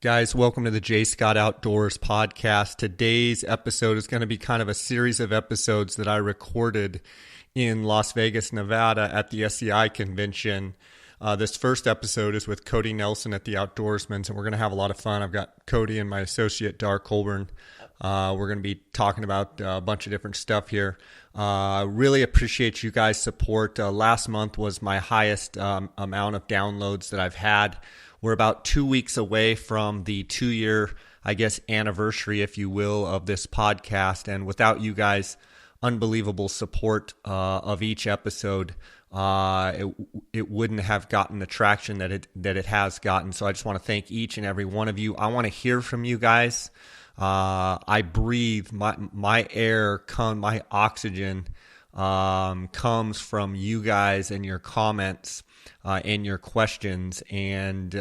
Guys, welcome to the J. Scott Outdoors podcast. Today's episode is going to be kind of a series of episodes that I recorded in Las Vegas, Nevada at the SCI convention. This first episode is with Cody Nelson at the Outdoorsmans, and we're going to have a lot of fun. I've got Cody and my associate, Darr Colburn. We're going to be talking about a bunch of different stuff here. Really appreciate you guys' support. Last month was my highest amount of downloads that I've had. We're about 2 weeks away from the 2-year, anniversary, if you will, of this podcast. And without you guys' unbelievable support of each episode, it wouldn't have gotten the traction that it has gotten. So I just want to thank each and every one of you. I want to hear from you guys. I breathe, my air, my oxygen comes from you guys and your comments and your questions, and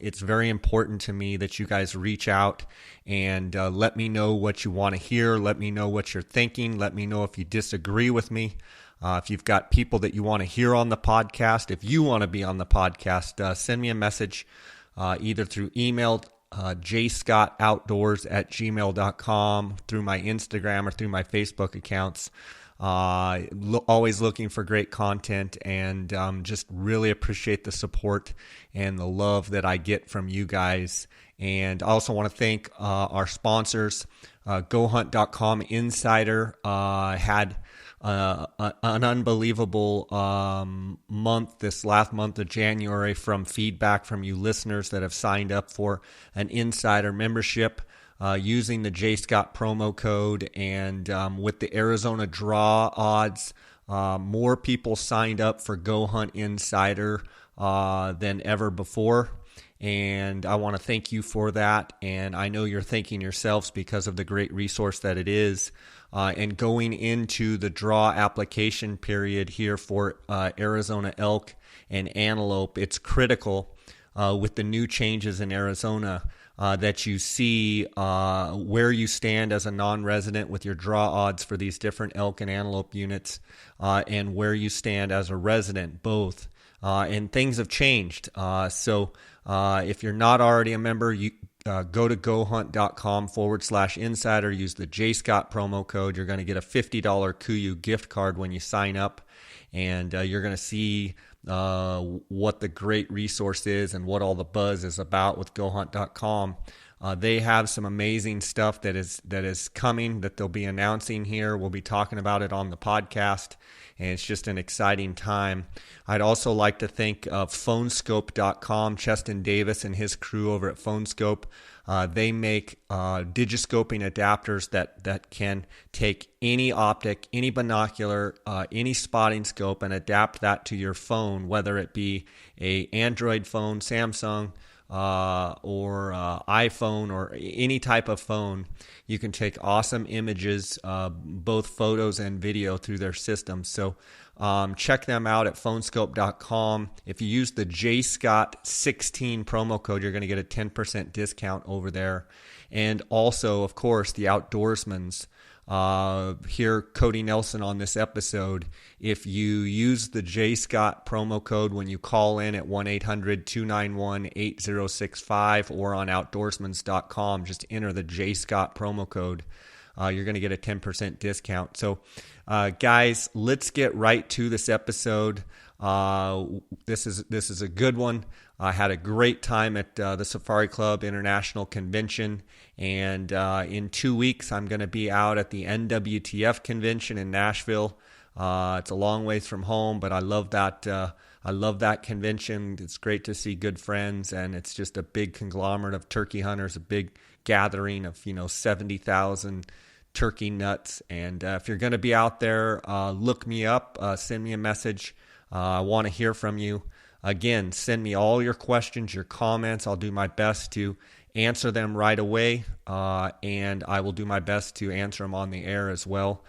it's very important to me that you guys reach out and let me know what you want to hear. Let me know what you're thinking. Let me know if you disagree with me. If you've got people that you want to hear on the podcast, if you want to be on the podcast, send me a message either through email, jscottoutdoors@gmail.com, through my Instagram or through my Facebook accounts. Always looking for great content, and just really appreciate the support and the love that I get from you guys. And I also want to thank our sponsors. GoHunt.com Insider had an unbelievable month, this last month of January, from feedback from you listeners that have signed up for an Insider membership using the J. Scott promo code. And with the Arizona draw odds, more people signed up for Go Hunt Insider than ever before. And I want to thank you for that. And I know you're thanking yourselves because of the great resource that it is. And going into the draw application period here for Arizona elk and antelope, it's critical with the new changes in Arizona that you see where you stand as a non-resident with your draw odds for these different elk and antelope units, and where you stand as a resident, both. And things have changed. So if you're not already a member, you go to gohunt.com/insider, use the J. Scott promo code. You're going to get a $50 KUIU gift card when you sign up, and you're going to see what the great resource is and what all the buzz is about with gohunt.com. They have some amazing stuff that is coming that they'll be announcing here. We'll be talking about it on the podcast, and it's just an exciting time. I'd also like to thank phonescope.com, Cheston Davis and his crew over at Phonescope. They make digiscoping adapters that can take any optic, any binocular, any spotting scope, and adapt that to your phone, whether it be a Android phone, Samsung, or iPhone, or any type of phone. You can take awesome images, both photos and video, through their system. So check them out at phonescope.com. If you use the JScott16 promo code, you're going to get a 10% discount over there. And also, of course, the Outdoorsmans. Hear Cody Nelson on this episode. If you use the J. Scott promo code when you call in at 1-800-291-8065 or on outdoorsmans.com, just enter the J. Scott promo code. You're going to get a 10% discount. So, guys, let's get right to this episode. This is a good one. I had a great time at the Safari Club International Convention, and in 2 weeks I'm going to be out at the NWTF convention in Nashville. It's a long ways from home, but I love that. I love that convention. It's great to see good friends, and it's just a big conglomerate of turkey hunters, a big gathering of 70,000 turkey nuts. And if you're going to be out there, look me up, send me a message. I want to hear from you. Again, send me all your questions, your comments. I'll do my best to answer them right away, and I will do my best to answer them on the air as well,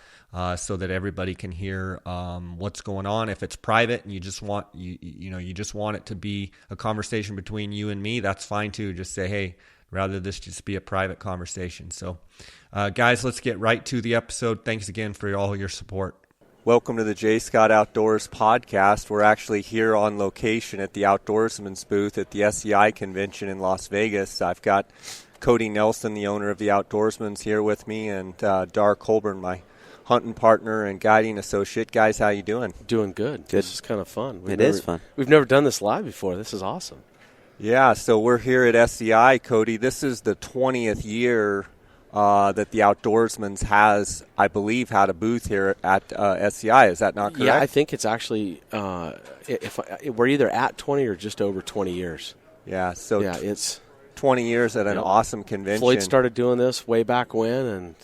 so that everybody can hear what's going on. If it's private and you just want you just want it to be a conversation between you and me, that's fine too. Just say, hey, rather this just be a private conversation. So, guys, let's get right to the episode. Thanks again for all your support. Welcome to the J. Scott Outdoors podcast. We're actually here on location at the Outdoorsmans booth at the SCI convention in Las Vegas. I've got Cody Nelson, the owner of the Outdoorsmans, here with me, and Darr Colburn, my hunting partner and guiding associate. Guys, how you doing? Doing good. This is kind of fun. It is fun. We've never done this live before. This is awesome. Yeah, so we're here at SCI, Cody. This is the 20th year that the Outdoorsmans has, I believe, had a booth here at SCI. Is that not correct? Yeah, I think it's actually we're either at 20 or just over 20 years. Yeah, so yeah, it's 20 years at an awesome convention. Floyd started doing this way back when, and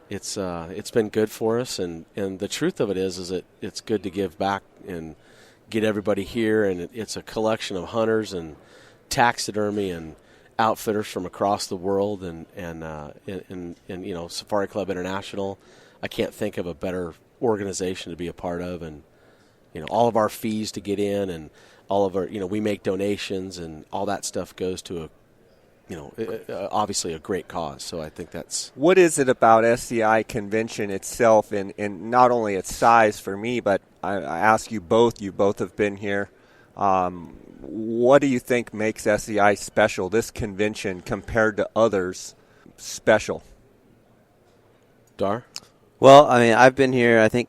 it's been good for us. And the truth of it is that it's good to give back and get everybody here. And it's a collection of hunters and taxidermy and outfitters from across the world, and you know, Safari Club International. I can't think of a better organization to be a part of, and you know, all of our fees to get in, and all of our, you know, we make donations, and all that stuff goes to a, you know, obviously a great cause. So I think that's what is it about SCI convention itself, and not only its size for me, but I ask you both. You both have been here. What do you think makes SCI special, this convention, compared to others special? Darr? Well, I mean, I've been here, I think,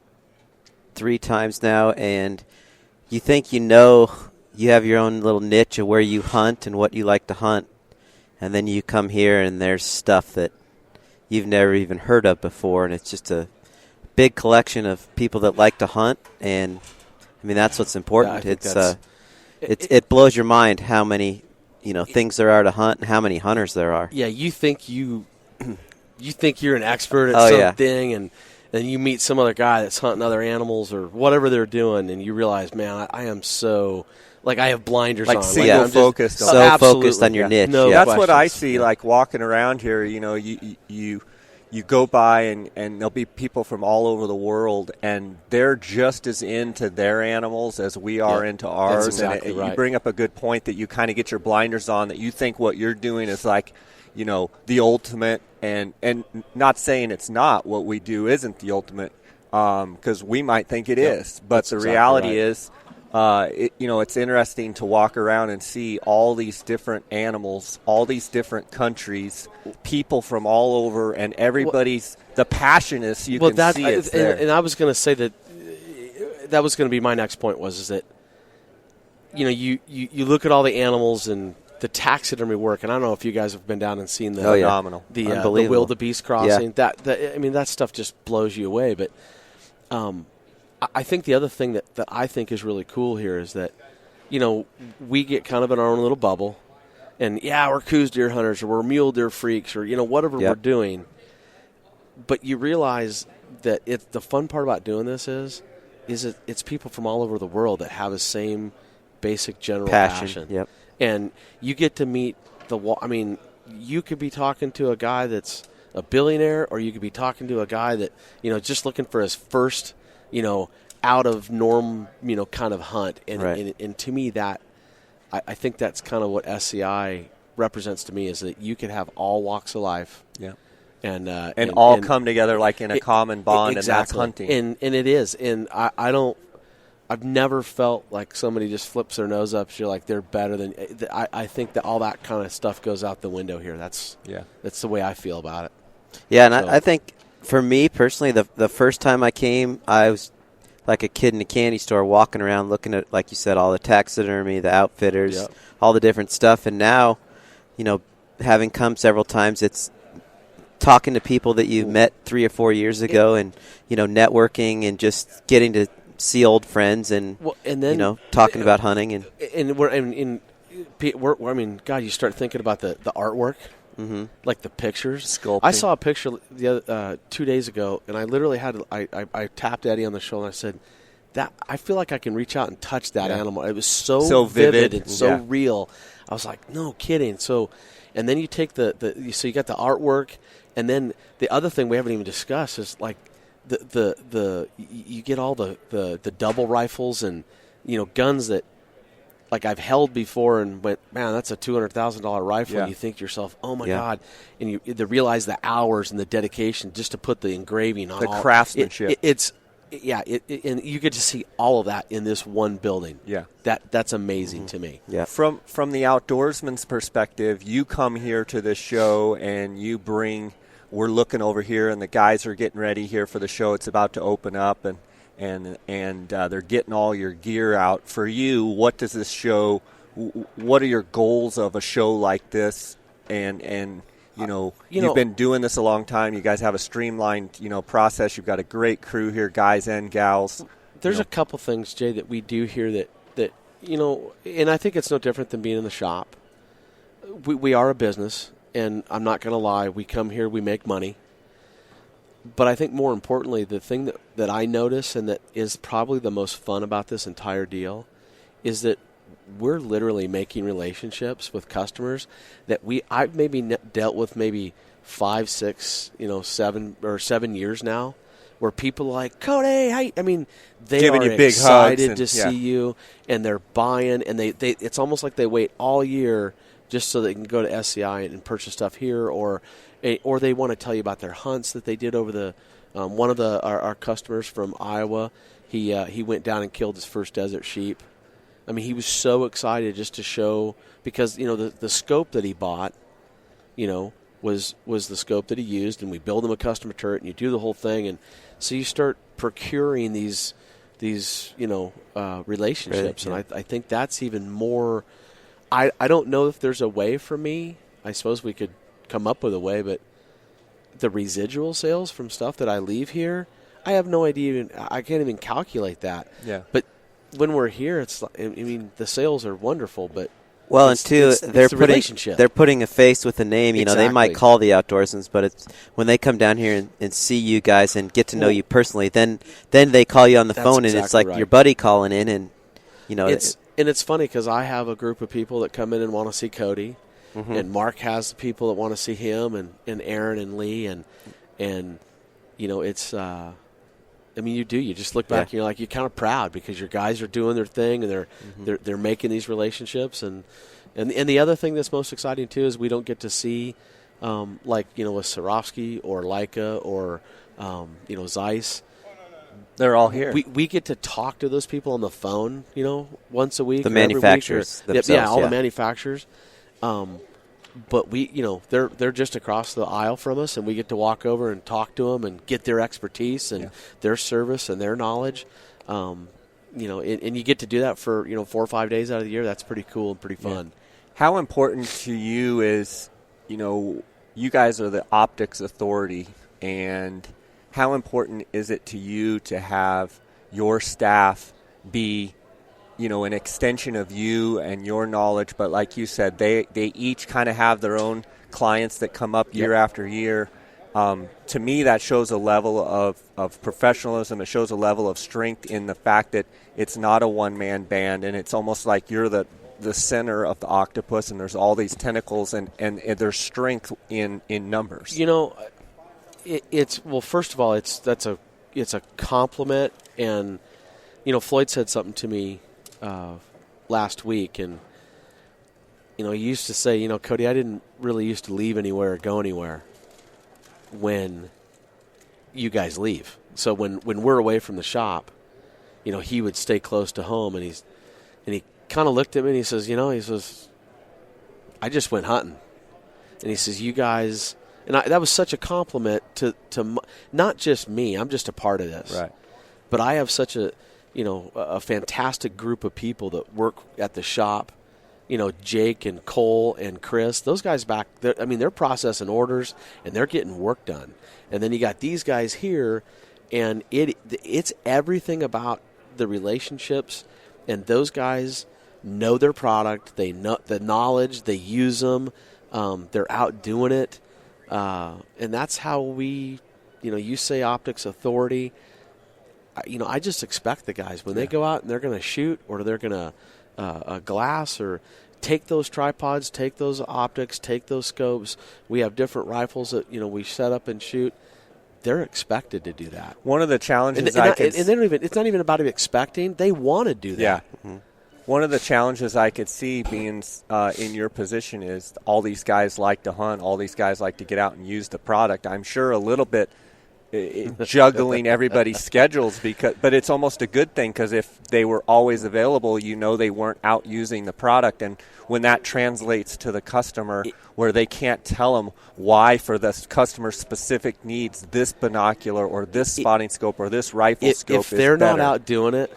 3 times now, and you think you know you have your own little niche of where you hunt and what you like to hunt, and then you come here and there's stuff that you've never even heard of before, and it's just a big collection of people that like to hunt, and, I mean, that's what's important. Yeah, it blows your mind how many, you know, things there are to hunt and how many hunters there are. Yeah, you think you're an expert at something, and then you meet some other guy that's hunting other animals or whatever they're doing, and you realize, man, I am so, like, I have blinders on. Like focused on. So focused on your niche. No That's questions. what I see, like, walking around here. You know, you go by and there'll be people from all over the world, and they're just as into their animals as we are into ours. That's exactly and right. You bring up a good point that you kind of get your blinders on, that you think what you're doing is like, you know, the ultimate, and not saying it's not. What we do isn't the ultimate, because we might think it is. But That's the exactly reality right. is, you know, it's interesting to walk around and see all these different animals, all these different countries, people from all over, and everybody's the passion is you can see it's there. And I was going to say that was going to be my next point, is that, you know, you look at all the animals and the taxidermy work, and I don't know if you guys have been down and seen the phenomenal, the wildebeest crossing. Yeah. That I mean, that stuff just blows you away. But I think the other thing that I think is really cool here is that, you know, we get kind of in our own little bubble, and we're coos deer hunters, or we're mule deer freaks, or, you know, whatever we're doing. But you realize that the fun part about doing this is it's people from all over the world that have the same basic general passion. Yep. And you get to meet I mean, you could be talking to a guy that's a billionaire, or you could be talking to a guy that, you know, just looking for his first, you know, out of norm, you know, kind of hunt. And, and to me, that I think that's kind of what SCI represents to me, is that you could have all walks of life. Yeah. And all come together like in a common bond, exactly. and that's hunting. And it is. And I've never felt like somebody just flips their nose up. You're like, they're better than. I think that all that kind of stuff goes out the window here. That's the way I feel about it. Yeah, and I think for me personally, the first time I came, I was like a kid in a candy store walking around looking at, like you said, all the taxidermy, the outfitters, all the different stuff. And now, you know, having come several times, it's talking to people that you met 3 or 4 years ago, and, you know, networking and just getting to see old friends, and, then, you know, talking about hunting. And we're I mean, God, you start thinking about the artwork. Mm-hmm. Like the pictures. Sculpting. I saw a picture the other 2 days ago, and I literally I tapped Eddie on the shoulder, and I said, "That I feel like I can reach out and touch that animal." It was so vivid and so real. I was like, "No kidding." So, and then you take so you got the artwork, and then the other thing we haven't even discussed is like you get all the double rifles and, you know, guns that, like, I've held before and went, man, that's a $200,000 rifle. And you think to yourself, oh my God. And you realize the hours and the dedication just to put the engraving on the craftsmanship. It's and you get to see all of that in this one building. Yeah. That's amazing to me. Yeah. From the outdoorsman's perspective, you come here to this show and you bring. We're looking over here, and the guys are getting ready here for the show. It's about to open up, and they're getting all your gear out. For you, what does this show? What are your goals of a show like this? And you've been doing this a long time. You guys have a streamlined process. You've got a great crew here, guys and gals. There's a couple things, Jay, that we do here that and I think it's no different than being in the shop. We are a business, and I'm not going to lie. We come here, we make money. But I think more importantly, the thing that I notice and that is probably the most fun about this entire deal is that we're literally making relationships with customers that I've maybe dealt with maybe 5, 6, 7 years now, where people are like, Cody, hi. I mean, they giving are you big excited hugs to see you, and they're buying, and they it's almost like they wait all year just so they can go to SCI and purchase stuff here, or they want to tell you about their hunts that they did over the one of our customers from Iowa. He went down and killed his first desert sheep. I mean, he was so excited just to show, because the scope that he bought, was the scope that he used, and we build him a custom turret, and you do the whole thing, and so you start procuring these relationships, Right, yeah. and I think that's even more. I don't know if there's a way for me. I suppose we could come up with a way, but the residual sales from stuff that I leave here, I have no idea. I can't even calculate that. Yeah. But when we're here, the sales are wonderful, but Well, they're putting a face with a name. Exactly. They might call the Outdoorsmans, but it's when they come down here and see you guys and get to know you personally, then they call you on the phone, and it's like your buddy calling in, and it's funny because I have a group of people that come in and want to see Cody, and Mark has the people that want to see him, and Aaron and Lee, and it's. You just look back and you're kind of proud because your guys are doing their thing, and they're making these relationships, and the other thing that's most exciting too is we don't get to see with Swarovski or Leica or Zeiss. They're all here. We get to talk to those people on the phone, once a week. The manufacturers themselves, all the manufacturers. But they're just across the aisle from us, and we get to walk over and talk to them and get their expertise and their service and their knowledge. And you get to do that for 4 or 5 days out of the year. That's pretty cool and pretty fun. Yeah. How important to you is, you guys are the optics authority, and how important is it to you to have your staff be an extension of you and your knowledge, but like you said, they each kind of have their own clients that come up year after year. To me, that shows a level of professionalism. It shows a level of strength in the fact that it's not a one-man band, and it's almost like you're the center of the octopus, and there's all these tentacles, and there's strength in numbers. First of all, it's a compliment, and Floyd said something to me last week, and he used to say, Cody, I didn't really used to leave anywhere or go anywhere when you guys leave. So when we're away from the shop, he would stay close to home, and he kind of looked at me and he says, I just went hunting, and he says, you guys, and that was such a compliment to not just me. I'm just a part of this, right? But I have such a fantastic group of people that work at the shop. Jake and Cole and Chris, those guys back there, they're processing orders and they're getting work done. And then you got these guys here, and it's everything about the relationships, and those guys know their product. They know the knowledge. They use them. They're out doing it. And that's how we, you say optics authority. I just expect the guys when they go out and they're going to shoot, or they're going to glass, or take those tripods, take those optics, take those scopes. We have different rifles that we set up and shoot. They're expected to do that. One of the challenges it's not even about expecting. They want to do that. Yeah. Mm-hmm. One of the challenges I could see being in your position is all these guys like to hunt, all these guys like to get out and use the product. I'm sure a little bit juggling everybody's schedules, but it's almost a good thing, because if they were always available, they weren't out using the product. And when that translates to the customer, where they can't tell them why, for the customer's specific needs, this binocular or this spotting scope or this rifle scope is better. If they're not out doing it,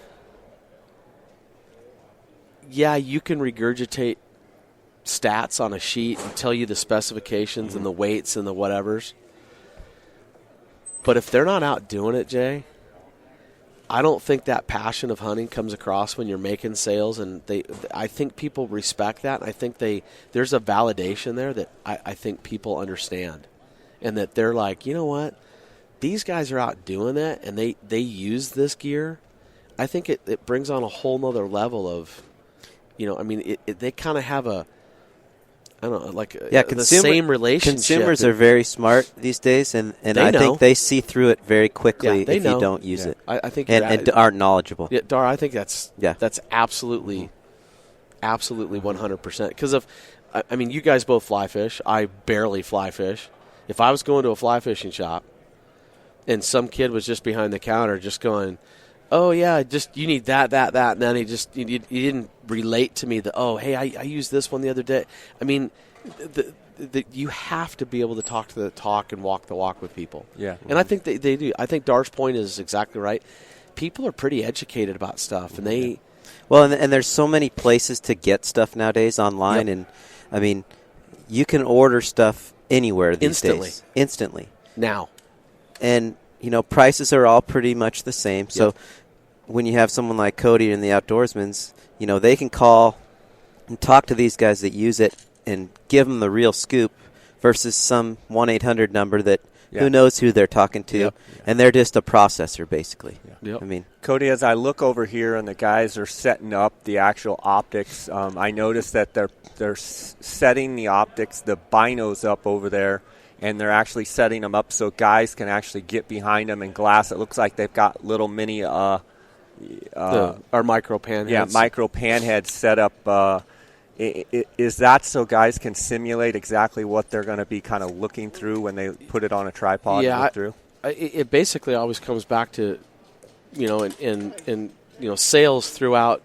yeah, you can regurgitate stats on a sheet and tell you the specifications and the weights and the whatevers. But if they're not out doing it, Jay, I don't think that passion of hunting comes across when you're making sales. And I think people respect that. I think there's a validation there that I think people understand. And that they're like, you know what? These guys are out doing it, and they use this gear. I think it brings on a whole nother level of, they kind of have a, I don't know, the same relationship. Consumers are very smart these days, and I think they see through it very quickly if you don't use it. I think and aren't knowledgeable. Yeah, Darr, I think that's absolutely 100%. Because you guys both fly fish. I barely fly fish. If I was going to a fly fishing shop and some kid was just behind the counter just going, oh, yeah, you need that, and then he didn't relate to me that, oh, hey, I used this one the other day. I mean, you have to be able to talk the talk and walk the walk with people. Yeah. And I think they do. I think Darr's point is exactly right. People are pretty educated about stuff, and they... Well, and there's so many places to get stuff nowadays online, and, I mean, you can order stuff anywhere these days. Instantly. Now. And... prices are all pretty much the same. So when you have someone like Cody and the Outdoorsmans, they can call and talk to these guys that use it and give them the real scoop versus some 1-800 number that who knows who they're talking to, and they're just a processor, basically. Yep. I mean, Cody, as I look over here and the guys are setting up the actual optics, I noticed that they're setting the optics, the binos up over there, and they're actually setting them up so guys can actually get behind them and glass. It looks like they've got little mini our micro pan heads. Yeah, micro pan heads set up. Is that so guys can simulate exactly what they're going to be kind of looking through when they put it on a tripod and look through? It basically always comes back to, in sales throughout,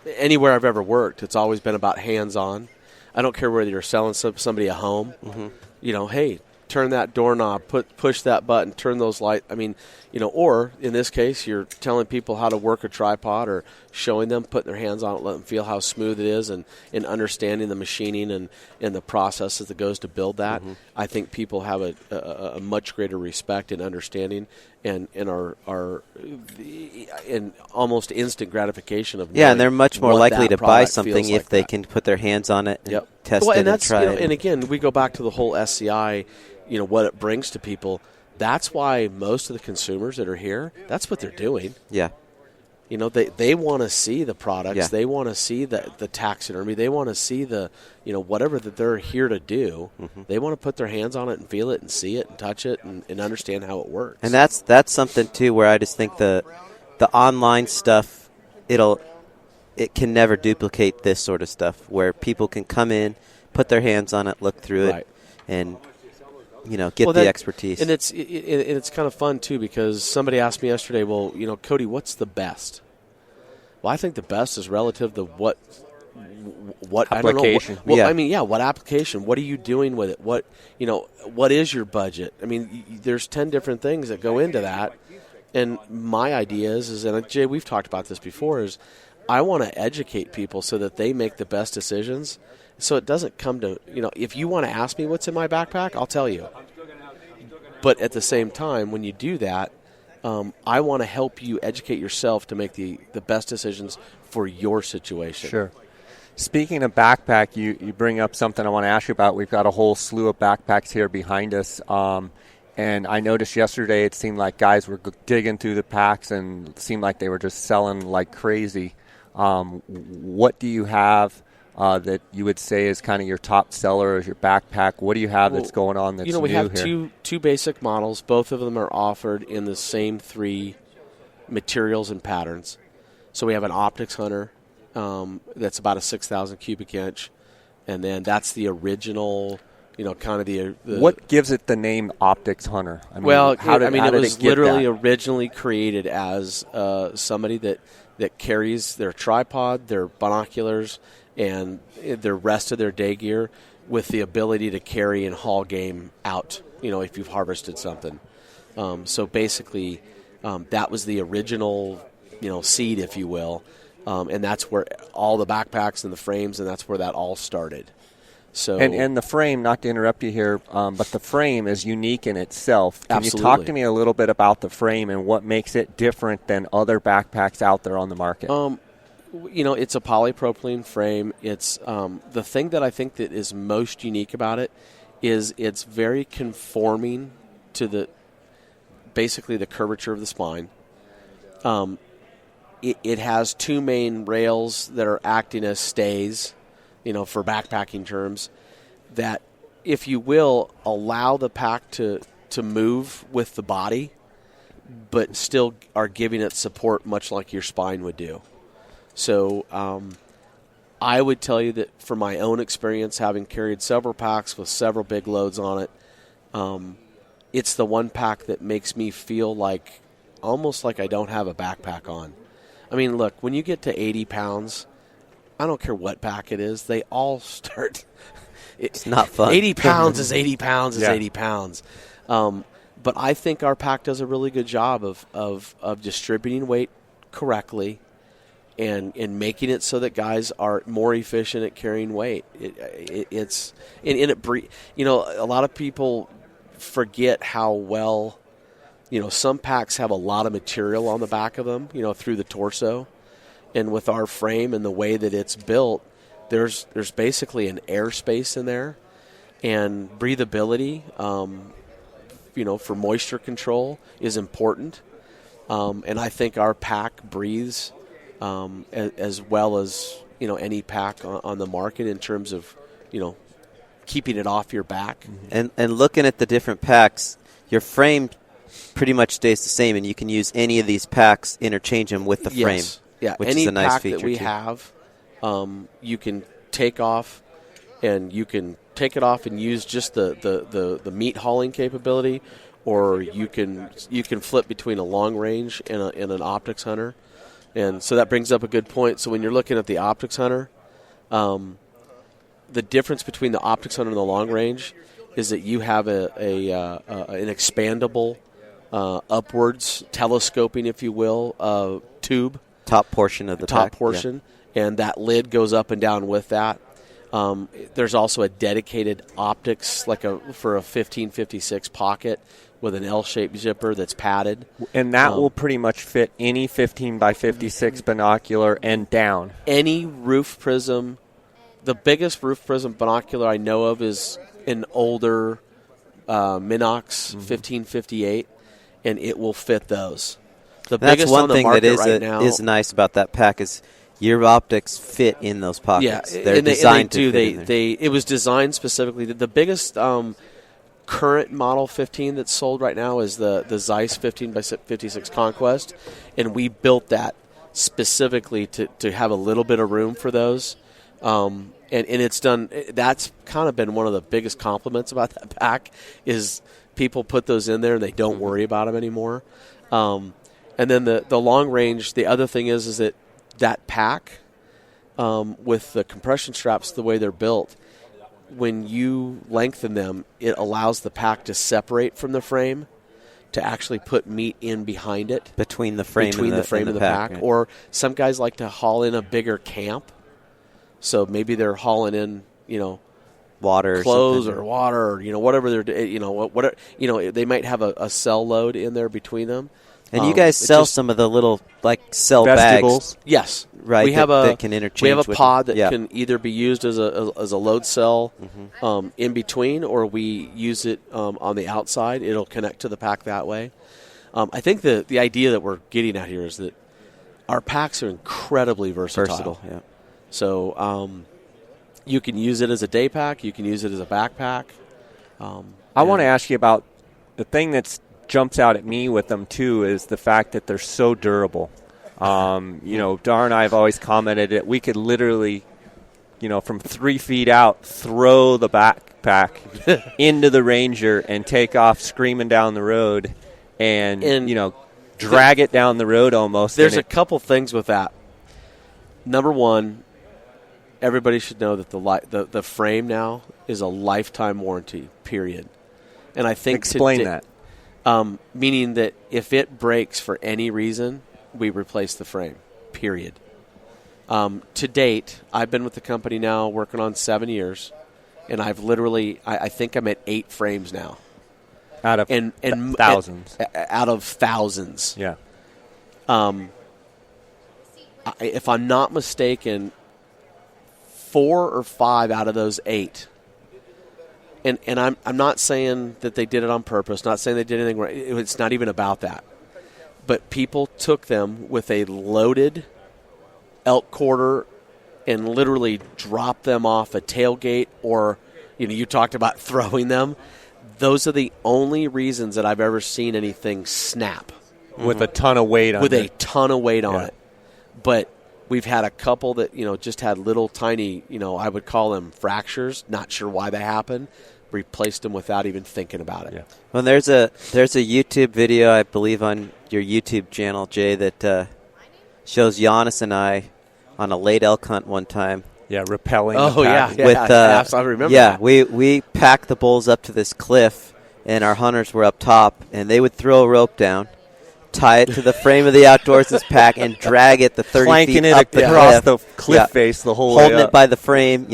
anywhere I've ever worked. It's always been about hands-on. I don't care whether you're selling somebody a home. Mm-hmm. Hey, turn that doorknob, push that button, turn those lights. I mean, or in this case, you're telling people how to work a tripod or showing them, putting their hands on it, let them feel how smooth it is, and understanding the machining and the processes that goes to build that. Mm-hmm. I think people have a much greater respect and understanding and are in almost instant gratification of and they're much more likely to buy something if they can put their hands on it and test it and try it. And again, we go back to the whole SCI, what it brings to people. That's why most of the consumers that are here, that's what they're doing. Yeah. They want to see the products. Yeah. They want to see the taxidermy. They want to see the, whatever that they're here to do. Mm-hmm. They want to put their hands on it and feel it and see it and touch it and understand how it works. And that's something, too, where I just think the online stuff, it can never duplicate this sort of stuff where people can come in, put their hands on it, look through it, and get the expertise. And it's kind of fun, too, because somebody asked me yesterday, well, Cody, what's the best? Well, I think the best is relative to what application. I don't know. What application? What are you doing with it? What is your budget? I mean, there's 10 different things that go into that. And my idea is, and Jay, we've talked about this before, is I want to educate people so that they make the best decisions. So it doesn't come to, if you want to ask me what's in my backpack, I'll tell you. But at the same time, when you do that, I want to help you educate yourself to make the best decisions for your situation. Sure. Speaking of backpack, you bring up something I want to ask you about. We've got a whole slew of backpacks here behind us. And I noticed yesterday it seemed like guys were digging through the packs and it seemed like they were just selling like crazy. What do you have that you would say is kind of your top seller as your backpack? What do you have that's going on that's new here? We have two basic models. Both of them are offered in the same 3 materials and patterns. So we have an Optics Hunter that's about a 6,000 cubic inch, and then that's the original kind of the what gives it the name Optics Hunter? It was literally originally created as somebody that carries their tripod, their binoculars, and the rest of their day gear with the ability to carry and haul game out, if you've harvested something. So basically, that was the original, seed, if you will, and that's where all the backpacks and the frames, and that's where that all started. So and the frame, not to interrupt you here, but the frame is unique in itself. Can Absolutely. you talk to me a little bit about the frame and what makes it different than other backpacks out there on the market? It's a polypropylene frame. It's the thing that I think that is most unique about it is it's very conforming to basically the curvature of the spine. It has two main rails that are acting as stays, for backpacking terms, that, if you will, allow the pack to move with the body, but still are giving it support much like your spine would do. So I would tell you that from my own experience, having carried several packs with several big loads on it, it's the one pack that makes me feel almost like I don't have a backpack on. I mean, look, when you get to 80 pounds, I don't care what pack it is, they all start. It's not fun. 80 pounds is 80 pounds is 80 pounds. But I think our pack does a really good job of distributing weight correctly and making it so that guys are more efficient at carrying weight. A lot of people forget how well, some packs have a lot of material on the back of them, through the torso. And with our frame and the way that it's built, there's basically an airspace in there, and breathability, for moisture control is important. And I think our pack breathes as well as any pack on the market in terms of keeping it off your back. And looking at the different packs, your frame pretty much stays the same, and you can use any of these packs, interchange them with the frame. Yeah, which any is a nice pack feature that we too. have, you can take off, and you can take it off and use just the meat hauling capability, or you can flip between a long range and an Optics Hunter. And so that brings up a good point. So when you're looking at the Optics Hunter, the difference between the Optics Hunter and the long range is that you have an expandable, upwards telescoping, if you will, tube. Top portion of the top pack, portion, and that lid goes up and down with that. There's also a dedicated optics, for a 1556 pocket with an L-shaped zipper that's padded. And that will pretty much fit any 15 by 56 binocular and down. Any roof prism. The biggest roof prism binocular I know of is an older Minox 1558, and it will fit those. That's one thing that is nice about that pack is your optics fit in those pockets. Yeah, they're designed to fit in there. It was designed specifically. The biggest current Model 15 that's sold right now is the Zeiss 15 by 56 Conquest, and we built that specifically to have a little bit of room for those. And it's done. That's kind of been one of the biggest compliments about that pack is people put those in there and they don't worry about them anymore. And then the long range, the other thing is that pack with the compression straps, the way they're built, when you lengthen them, it allows the pack to separate from the frame to actually put meat in behind it. Between the frame and the pack. Right. Or some guys like to haul in a bigger camp. So maybe they're hauling in, water, clothes or water, or whatever they're, they might have a cell load in there between them. And you guys sell some of the little cell vestibles. bags, yes, right? We have that can interchange. We have a pod that can either be used as a load cell in between, or we use it on the outside. It'll connect to the pack that way. I think the idea that we're getting at here is that our packs are incredibly versatile. Yeah. So you can use it as a day pack. You can use it as a backpack. I want to ask you about the thing that's jumps out at me with them too is the fact that they're so durable. Darr and I have always commented that we could literally, from 3 feet out, throw the backpack into the Ranger and take off screaming down the road and drag it down the road almost. There's a couple things with that. Number one, everybody should know that the frame now is a lifetime warranty, period. And I think explain that. Meaning that if it breaks for any reason, we replace the frame, period. To date, I've been with the company now working on 7 years, and I've literally, I think I'm at 8 frames now. Out of thousands. Out of thousands. Yeah. If I'm not mistaken, 4 or 5 out of those 8. And I'm not saying that they did it on purpose, not saying they did anything right. It's not even about that. But people took them with a loaded elk quarter and literally dropped them off a tailgate, or you talked about throwing them. Those are the only reasons that I've ever seen anything snap. With a ton of weight on it. With a ton of weight on it. But we've had a couple that, just had little tiny, I would call them fractures. Not sure why they happened. Replaced them without even thinking about it. Yeah. Well, there's a YouTube video, I believe, on your YouTube channel, Jay, that shows Giannis and I on a late elk hunt one time. Yeah, rappelling. Oh, yeah. I remember that. Yeah, we packed the bulls up to this cliff, and our hunters were up top, and they would throw a rope down, tie it to the frame of the Outdoorsmans pack, and drag it the 30 Clanking feet it up across the cliff face the whole way holding up. it by the frame,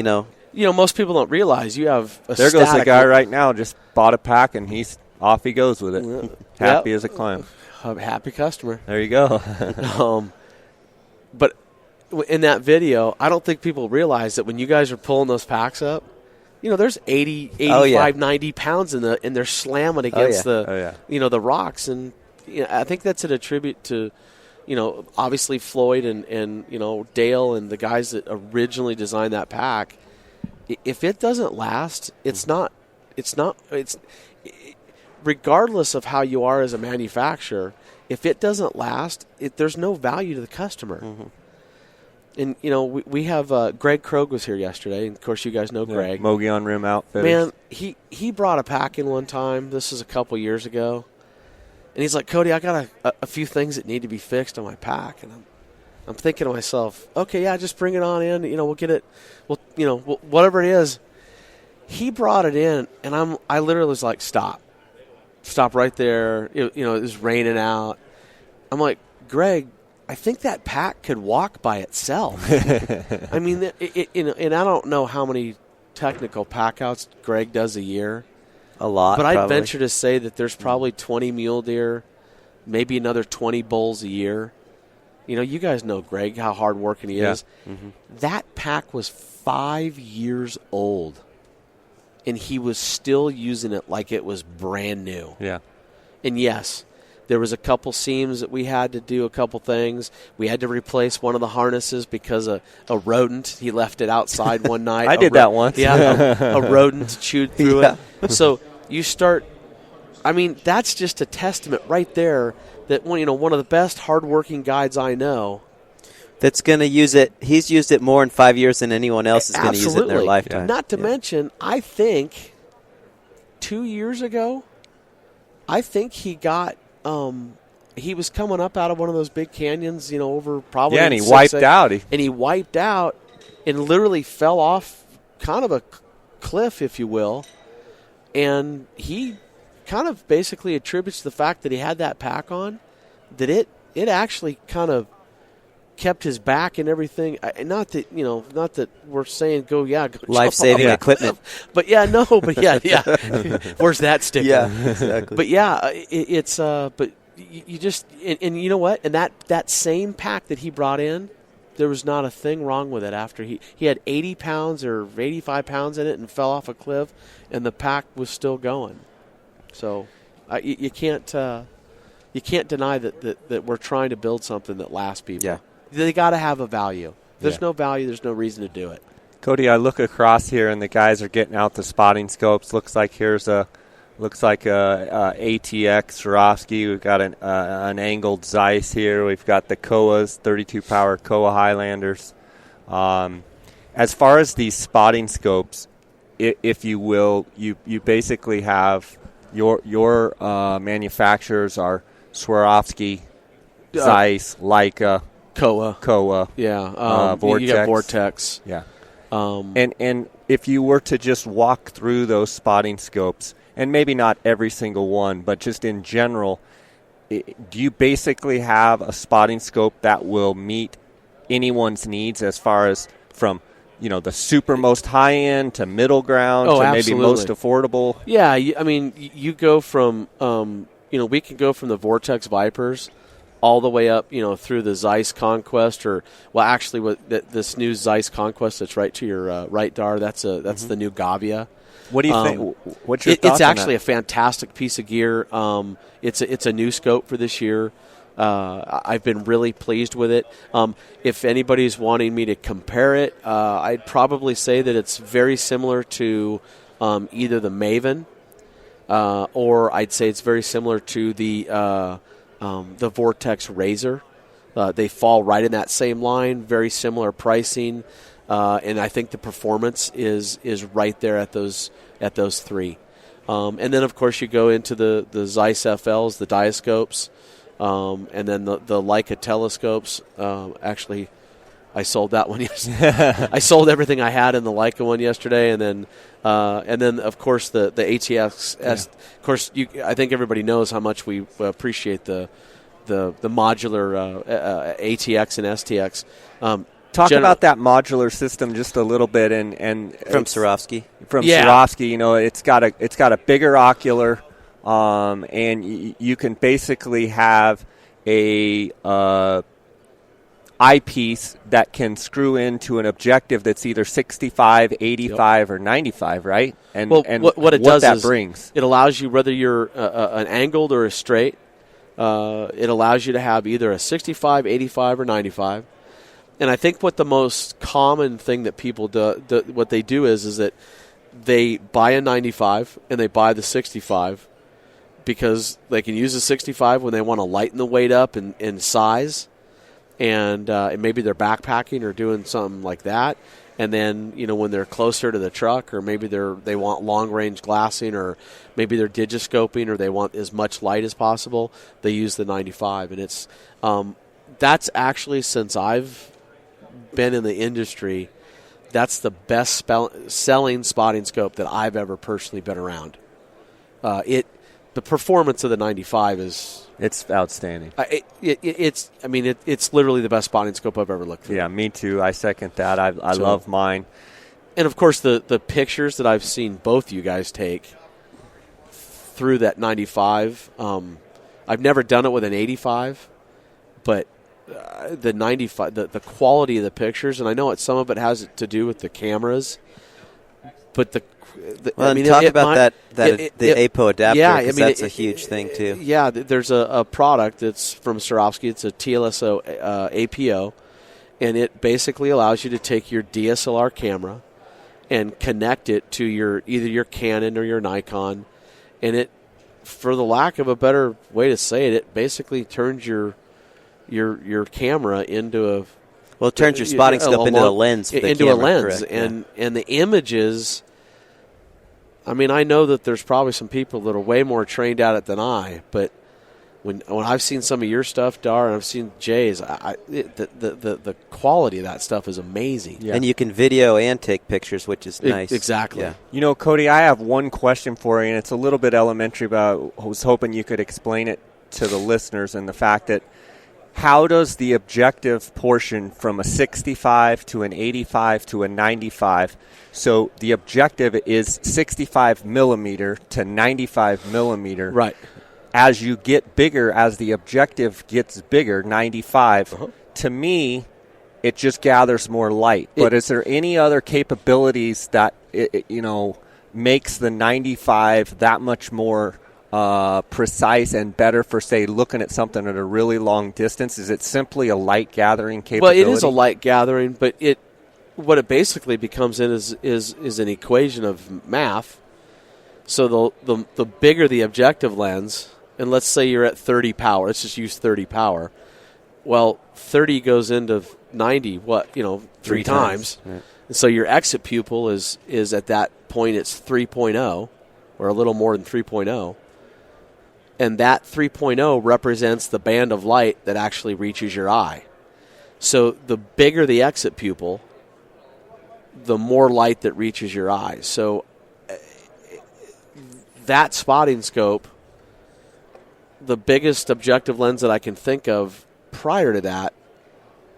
most people don't realize you have a There goes the guy right now, just bought a pack, and off he goes with it. Happy as a clam. A happy customer. There you go. But in that video, I don't think people realize that when you guys are pulling those packs up, there's 80, 85, 90 pounds and they're slamming against the rocks. And I think that's a tribute to, obviously Floyd and Dale and the guys that originally designed that pack. If it doesn't last, it's regardless of how you are as a manufacturer, if it doesn't last, there's no value to the customer. Mm-hmm. And, we have Greg Krogh was here yesterday, and, of course, you guys know Greg. Mogi Rim Outfitters. Man, he brought a pack in one time. This is a couple years ago. And he's like, Cody, I got a few things that need to be fixed on my pack. And I'm thinking to myself, okay, yeah, just bring it on in. We'll get it. Whatever it is. He brought it in, and I literally was like, stop right there. It was raining out. I'm like, Greg, I think that pack could walk by itself. I mean, and I don't know how many technical pack outs Greg does a year. A lot, but probably. I'd venture to say that there's probably 20 mule deer, maybe another 20 bulls a year. You guys know Greg, how hard-working he is. Mm-hmm. That pack was 5 years old, and he was still using it like it was brand new. Yeah. And yes, there was a couple seams that we had to do a couple things. We had to replace one of the harnesses because a rodent, he left it outside one night. I did that once. Yeah, a rodent chewed through it. So you start, that's just a testament right there that, one of the best hardworking guides I know. That's going to use it. He's used it more in 5 years than anyone else is going to use it in their lifetime. Not to mention, I think 2 years ago, he got, he was coming up out of one of those big canyons, over probably. Yeah, and he wiped out. And he wiped out and literally fell off kind of a cliff, if you will. And he kind of basically attributes the fact that he had that pack on, that it actually kind of kept his back and everything. Not that we're saying go life-saving equipment. But yeah. Where's that sticker? Yeah, exactly. But yeah, it's but you just and you know what? And that same pack that he brought in, there was not a thing wrong with it after he had 80 pounds or 85 pounds in it and fell off a cliff, and the pack was still going. So you can't deny that we're trying to build something that lasts people. Yeah. They got to have a value. If there's no value, there's no reason to do it. Cody, I look across here, and the guys are getting out the spotting scopes. Looks like a ATX Swarovski. We've got an angled Zeiss here. We've got the Kowas, 32 power Kowa Highlanders. As far as these spotting scopes, if you will, you basically have your manufacturers are Swarovski, Zeiss, Leica, Kowa. Yeah. Vortex. You got Vortex. Yeah. And if you were to just walk through those spotting scopes, and maybe not every single one, but just in general, do you basically have a spotting scope that will meet anyone's needs as far as from the super most high end to middle ground to absolutely. Maybe most affordable? Yeah, I mean, you go from we can go from the Vortex Vipers all the way up, through the Zeiss Conquest, this new Zeiss Conquest that's right to your right, Darr. That's the new Gavia. What do you think? What's your thoughts It's actually on that? a fantastic piece of gear. It's a new scope for this year. I've been really pleased with it. If anybody's wanting me to compare it, I'd probably say that it's very similar to either the Maven, or I'd say it's very similar to the Vortex Razor. They fall right in that same line, very similar pricing, and I think the performance is right there at those three. And then, of course, you go into the Zeiss FLs, the Diascopes, and then the Leica telescopes. Actually, I sold that one yesterday. I sold everything I had in the Leica one yesterday, and then of course the ATX. Yeah. Of course, I think everybody knows how much we appreciate the modular ATX and STX. Talk about that modular system just a little bit, and from Swarovski. Swarovski, it's got a bigger ocular, and you can basically have a eyepiece that can screw into an objective that's either 65, 85, or 95, right? And what it does that is brings, it allows you, whether you're an angled or a straight, it allows you to have either a 65, 85, or 95. And I think what the most common thing that people do what they do is that they buy a 95 and they buy the 65 because they can use a 65 when they want to lighten the weight up in size, and maybe they're backpacking or doing something like that. And then when they're closer to the truck, or maybe they want long range glassing, or maybe they're digiscoping, or they want as much light as possible, they use the 95. And it's that's actually, since I've been in the industry, that's the best selling spotting scope that I've ever personally been around. The performance of the 95 it's outstanding. It's literally the best spotting scope I've ever looked at. Yeah, me too. I second that. I love mine. And of course, the pictures that I've seen both you guys take through that 95. I've never done it with an 85, but the 95, the quality of the pictures, and I know some of it has to do with the cameras, but the APO adapter, because that's a huge thing too. Yeah, there's a product that's from Swarovski. It's a TLSO APO, and it basically allows you to take your DSLR camera and connect it to either your Canon or your Nikon, and it, for the lack of a better way to say it basically turns your camera into it turns your spotting scope into a lens for the camera, a lens, correct, and the images. I mean, I know that there's probably some people that are way more trained at it than I, but when I've seen some of your stuff, Darr, and I've seen Jay's, the quality of that stuff is amazing. Yeah. And you can video and take pictures, which is nice. Exactly. Yeah. Cody, I have one question for you, and it's a little bit elementary, but I was hoping you could explain it to the listeners, and the fact that how does the objective portion from a 65 to an 85 to a 95, so the objective is 65 millimeter to 95 millimeter. Right. As you get bigger, as the objective gets bigger, 95, to me, it just gathers more light. But is there any other capabilities that, makes the 95 that much more precise and better for, say, looking at something at a really long distance? Is it simply a light gathering capability? Well, it is a light gathering, but what it basically becomes is an equation of math. So the bigger the objective lens, and let's say you're at 30 power, let's just use 30 power. Well, 30 goes into 90, three times. And so your exit pupil is at that point, it's 3.0 or a little more than 3.0. And that 3.0 represents the band of light that actually reaches your eye. So the bigger the exit pupil, the more light that reaches your eye. So that spotting scope, the biggest objective lens that I can think of prior to that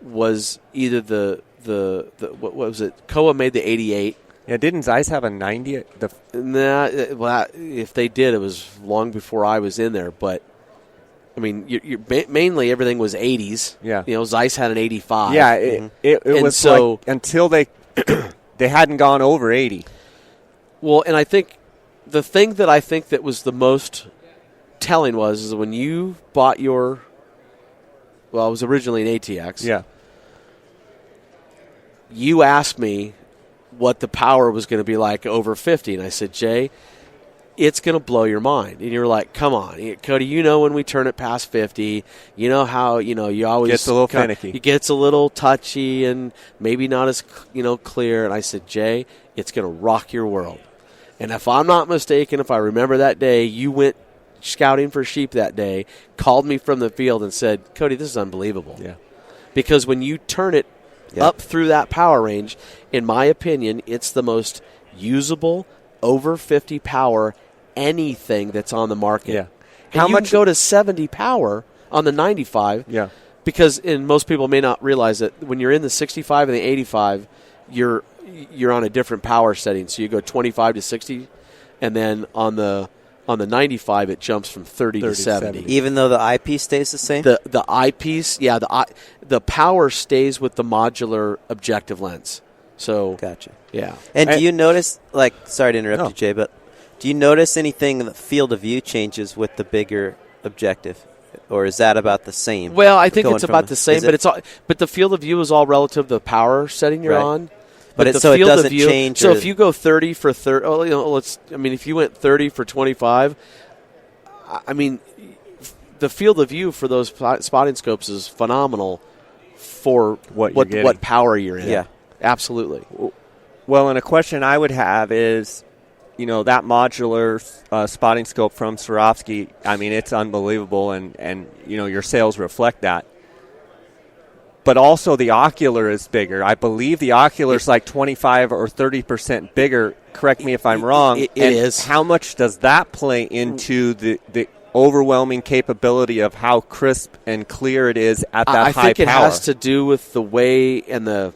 was either the what was it? Kowa made the 88. Yeah, didn't Zeiss have a 90? Well, if they did, it was long before I was in there. But I mean, mainly everything was 80s. Yeah, Zeiss had an 85. Yeah, it was so like until they they hadn't gone over 80. Well, and I think the thing that I think that was the most telling is when you bought your, well, it was originally an ATX. Yeah. You asked me what the power was going to be like over 50, and I said, Jay, it's going to blow your mind. And you're like, come on, Cody, when we turn it past 50, you know how, you always gets a little finicky. It gets a little touchy and maybe not as, clear. And I said, Jay, it's going to rock your world. And if I'm not mistaken, if I remember that day, you went scouting for sheep that day, called me from the field and said, Cody, this is unbelievable. Yeah. Because when you turn it up through that power range, in my opinion, it's the most usable over 50 power anything that's on the market. Yeah. And how much go to 70 power on the 95? Yeah. Because most people may not realize that when you're in the 65 and the 85, you're on a different power setting. So you go 25 to 60, and then on the 95 it jumps from 30 to 70. Even though the eyepiece stays the same? The eyepiece, yeah, the power stays with the modular objective lens. So gotcha. Yeah. And do you notice, sorry to interrupt you, Jay, but do you notice anything in the field of view changes with the bigger objective? Or is that about the same? Well, I think it's about the same, but the field of view is all relative to the power setting you're on. But the so it field doesn't of view, change. So if you go 30 for 30, if you went 30 for 25, I mean, the field of view for those spotting scopes is phenomenal for what power you're in. Yeah, absolutely. Well, and a question I would have is, that modular spotting scope from Swarovski, I mean, it's unbelievable, and your sales reflect that. But also the ocular is bigger. I believe the ocular is like 25 or 30% bigger. Correct me if I'm wrong. It is. How much does that play into the overwhelming capability of how crisp and clear it is at that high power? I think it has to do with the way and the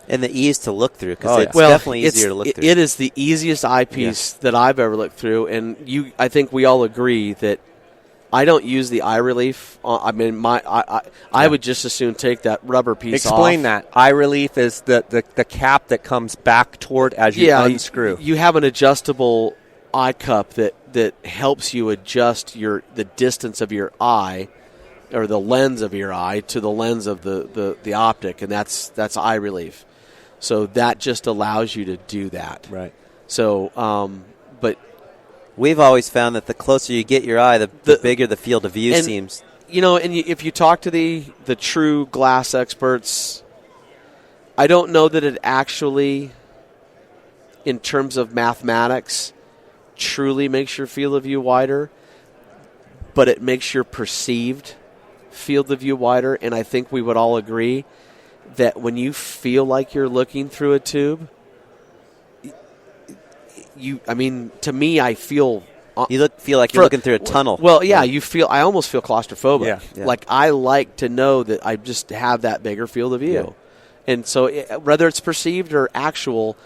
ease to look through, because it's definitely easier to look through. It is the easiest eyepiece that I've ever looked through, and I think we all agree that I don't use the eye relief. I mean, I would just as soon take that rubber piece off. Explain that. Eye relief is the cap that comes back toward as you unscrew. You have an adjustable eye cup that helps you adjust the distance of your eye, or the lens of your eye, to the lens of the optic, and that's eye relief. So that just allows you to do that. Right. So, but we've always found that the closer you get your eye, the bigger the field of view seems. If you talk to the true glass experts, I don't know that it actually, in terms of mathematics, truly makes your field of view wider, but it makes your perceived field of view wider. And I think we would all agree that when you feel like you're looking through a tube, to me, I feel feel like you're looking through a tunnel. Well, yeah, I almost feel claustrophobic. Yeah. Like, I like to know that I just have that bigger field of view. Yeah. And so whether it's perceived or actual,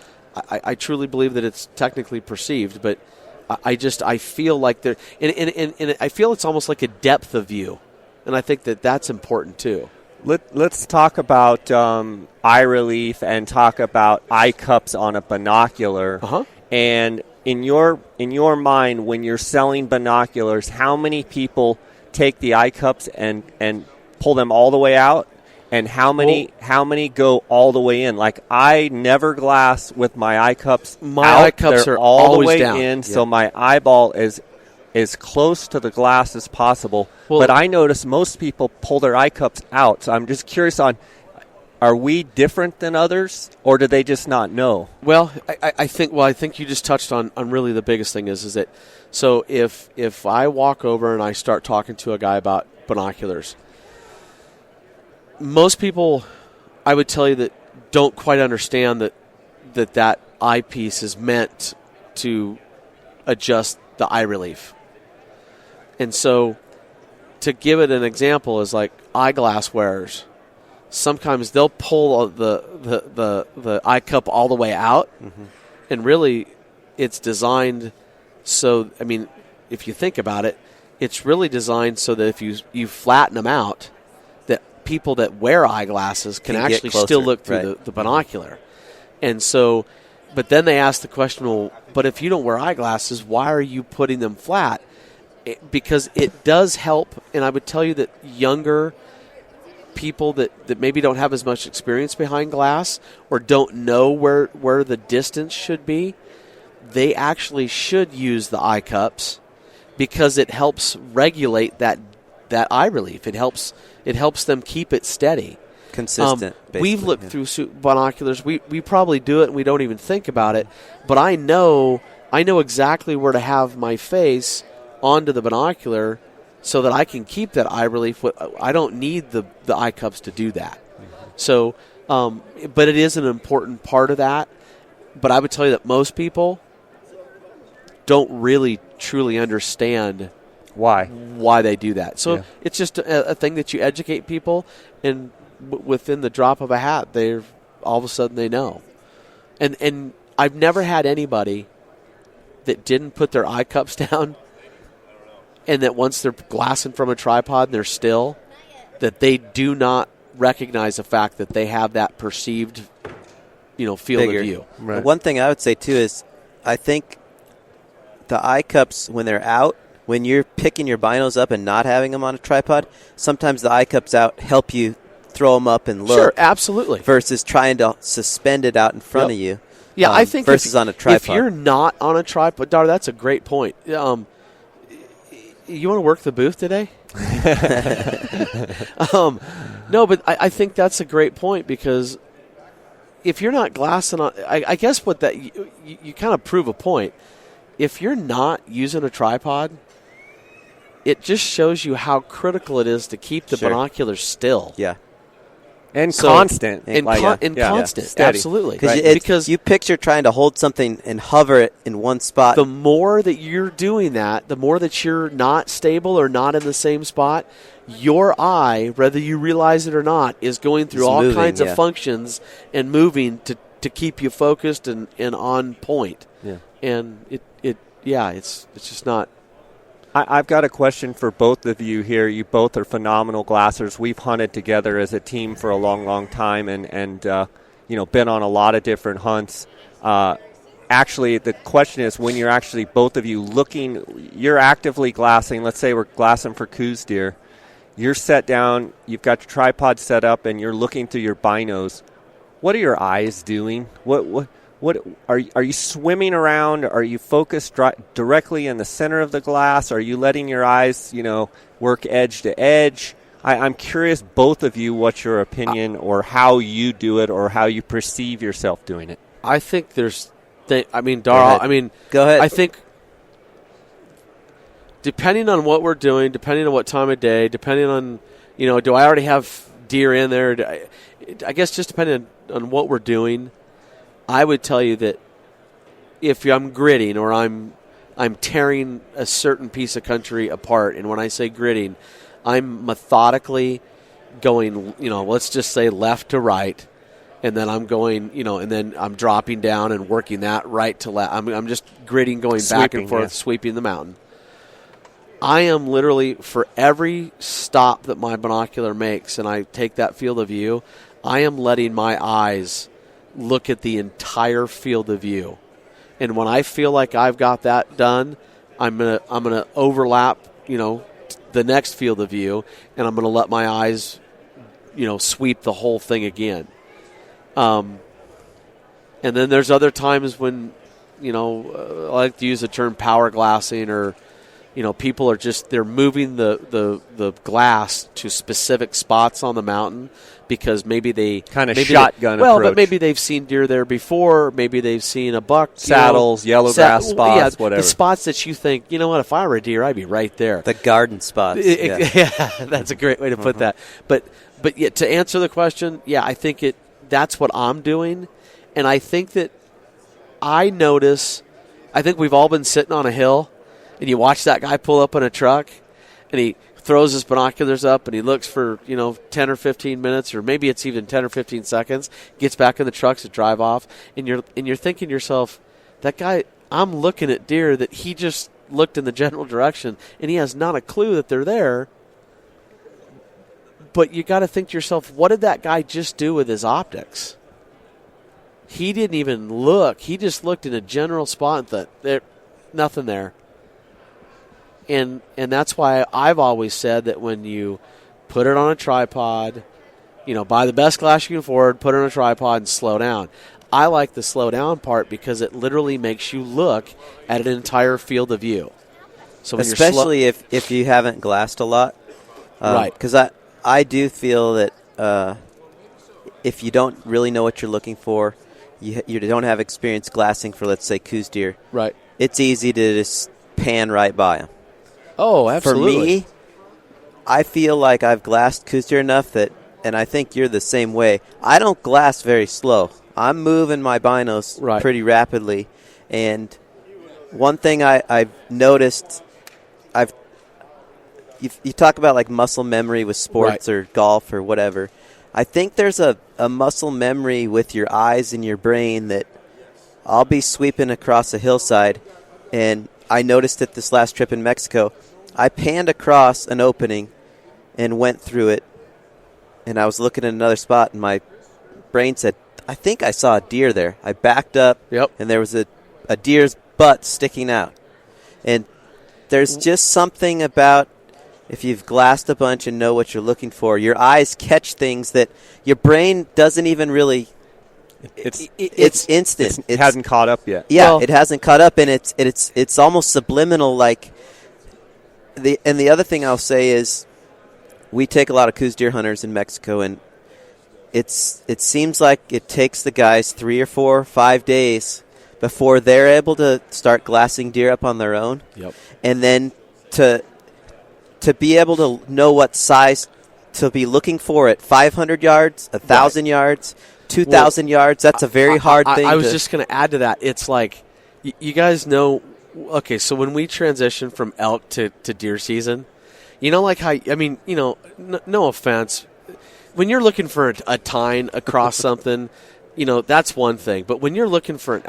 I truly believe that it's technically perceived, but I feel like there, and I feel it's almost like a depth of view, and I think that's important too. Let's talk about eye relief and talk about eye cups on a binocular. Uh-huh. And in your mind, when you're selling binoculars, how many people take the eye cups and pull them all the way out, and how many go all the way in? Like, I never glass with my eye cups. Eye cups They're are all always the way down. in, so my eyeball is as close to the glass as possible. Well, but I notice most people pull their eye cups out, so I'm just curious on are we different than others, or do they just not know? Well, I think you just touched on really the biggest thing is that, so if I walk over and I start talking to a guy about binoculars, most people, I would tell you, that don't quite understand that eyepiece is meant to adjust the eye relief. And so to give it an example is like eyeglass wearers. Sometimes they'll pull the eye cup all the way out, and really it's designed so, I mean, if you think about it, it's really designed so that if you flatten them out, that people that wear eyeglasses can actually still look through the binocular. And so, but then they ask the question, well, but if you don't wear eyeglasses, why are you putting them flat? Because it does help, and I would tell you that younger people that maybe don't have as much experience behind glass or don't know where the distance should be, they actually should use the eye cups because it helps regulate that eye relief. It helps them keep it steady. Consistent. We've looked through binoculars. We probably do it and we don't even think about it, but I know exactly where to have my face onto the binocular so that I can keep that eye relief. I don't need the eye cups to do that. So, but it is an important part of that. But I would tell you that most people don't really truly understand why they do that. So it's just a thing that you educate people, and within the drop of a hat, they're all of a sudden they know. And I've never had anybody that didn't put their eye cups down, and that once they're glassing from a tripod and they're still, that they do not recognize the fact that they have that perceived, field of view. Right. One thing I would say too is, I think the eye cups, when they're out, when you're picking your binos up and not having them on a tripod, sometimes the eye cups out help you throw them up and look. Sure, absolutely. Versus trying to suspend it out in front of you. Yeah, I think versus on a tripod. If you're not on a tripod, Darr, that's a great point. You want to work the booth today? No, but I think that's a great point, because if you're not glassing on, I guess what that you kind of prove a point. If you're not using a tripod, it just shows you how critical it is to keep the binoculars still. Yeah. And constant. Constant. Steady. Absolutely. Because you picture trying to hold something and hover it in one spot. The more that you're doing that, the more that you're not stable or not in the same spot, your eye, whether you realize it or not, is going through all kinds of functions and moving to keep you focused and on point. Yeah. And it's just not. I've got a question for both of you here. You both are phenomenal glassers. We've hunted together as a team for a long, long time, and been on a lot of different hunts. Actually, the question is, when you're actually both of you you're actively glassing. Let's say we're glassing for coos deer. You're set down. You've got your tripod set up, and you're looking through your binos. What are your eyes doing? What are you swimming around? Are you focused directly in the center of the glass? Are you letting your eyes, work edge to edge? I'm curious, both of you, what's your opinion or how you do it or how you perceive yourself doing it? I think Darr, go ahead. I think depending on what we're doing, depending on what time of day, depending on, do I already have deer in there? I guess just depending on what we're doing, I would tell you that if I'm gridding or I'm tearing a certain piece of country apart, and when I say gridding, I'm methodically going, let's just say left to right, and then I'm going, and then I'm dropping down and working that right to left. I'm just gridding, going back and forth, sweeping the mountain. I am literally, for every stop that my binocular makes and I take that field of view, I am letting my eyes look at the entire field of view. And when I feel like I've got that done, I'm gonna overlap, the next field of view, and I'm gonna let my eyes, sweep the whole thing again. And then there's other times when, I like to use the term power glassing or people are they're moving the glass to specific spots on the mountain because maybe they kind of shotgun approach. But maybe they've seen deer there before. Maybe they've seen a buck. Saddles, yellow grass spots, whatever. The spots that you think, what, if I were a deer, I'd be right there. The garden spots. Yeah, that's a great way to put that. But yet, to answer the question, I think that's what I'm doing. And I think that I think we've all been sitting on a hill, and you watch that guy pull up in a truck, and he throws his binoculars up, and he looks for 10 or 15 minutes, or maybe it's even 10 or 15 seconds, gets back in the truck to drive off, and you're thinking to yourself, that guy, I'm looking at deer that he just looked in the general direction, and he has not a clue that they're there. But you got to think to yourself, what did that guy just do with his optics? He didn't even look. He just looked in a general spot and thought, there's nothing there. And that's why I've always said that when you put it on a tripod, buy the best glass you can afford, put it on a tripod, and slow down. I like the slow down part because it literally makes you look at an entire field of view. So when especially if you haven't glassed a lot. Right. Because I do feel that if you don't really know what you're looking for, you don't have experience glassing for, let's say, Coues deer. Right. It's easy to just pan right by them. Oh, absolutely. For me, I feel like I've glassed Coues deer enough that, and I think you're the same way, I don't glass very slow. I'm moving my binos pretty rapidly. And one thing I've noticed, you talk about like muscle memory with sports or golf or whatever. I think there's a muscle memory with your eyes and your brain that I'll be sweeping across a hillside, and I noticed it this last trip in Mexico. I panned across an opening and went through it, and I was looking at another spot, and my brain said, I think I saw a deer there. I backed up, and there was a deer's butt sticking out. And there's just something about, if you've glassed a bunch and know what you're looking for, your eyes catch things that your brain doesn't even really. It's instant. It hasn't caught up yet. Yeah, it hasn't caught up, and it's almost subliminal. Like the other thing I'll say is, we take a lot of Coues deer hunters in Mexico, and it seems like it takes the guys 3 or 4 or 5 days before they're able to start glassing deer up on their own. Yep. And then to be able to know what size to be looking for at 500 yards, 1,000 yards, 2,000 yards, that's a very hard thing. I was just going to add to that. It's like, you guys know, okay, so when we transition from elk to deer season, like how, no offense, when you're looking for a tine across something, that's one thing. But when you're looking for,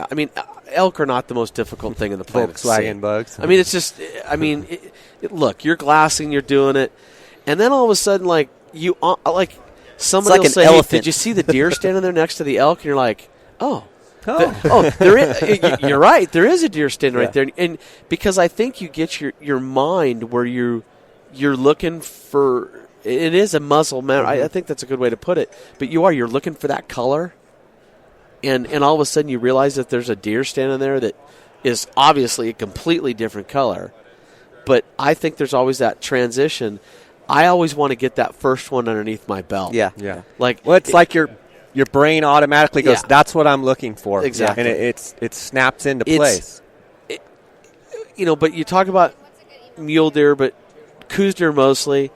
elk are not the most difficult thing in the planet. Volkswagen bugs. It's just, look, you're glassing, you're doing it, and then all of a sudden, somebody will say, elephant. "Hey, did you see the deer standing there next to the elk?" And you're like, there is. You're right. There is a deer standing right there, and because I think you get your mind where you're looking for. It is a muscle memory. I think that's a good way to put it. But you're looking for that color, and all of a sudden you realize that there's a deer standing there that is obviously a completely different color. But I think there's always that transition. I always want to get that first one underneath my belt. Yeah. It's like your brain automatically goes, that's what I'm looking for. Exactly. And it snaps into place. But you talk about mule deer, but Coues deer mostly.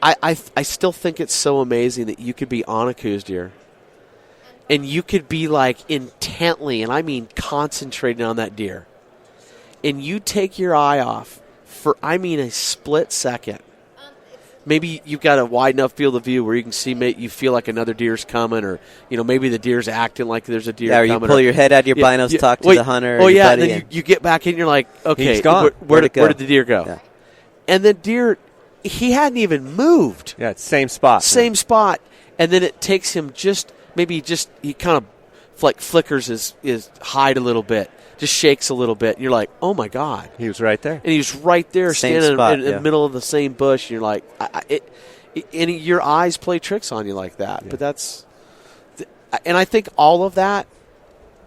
I still think it's so amazing that you could be on a Coues deer and you could be intently, and I mean concentrating on that deer, and you take your eye off for a split second. Maybe you've got a wide enough field of view where you can see, you feel like another deer's coming, or maybe the deer's acting like there's a deer coming. Or you pull your head out of your binos, talk to the hunter. And then you get back in, you're like, okay, he's gone. Where did the deer go? Yeah. And the deer, he hadn't even moved. Yeah, it's same spot. Same spot. And then it takes him he kind of flickers his hide a little bit, just shakes a little bit, and you're like, oh my God. He was right there. And he was right there, standing in the middle of the same bush, and you're like, and your eyes play tricks on you like that. Yeah. But and I think all of that,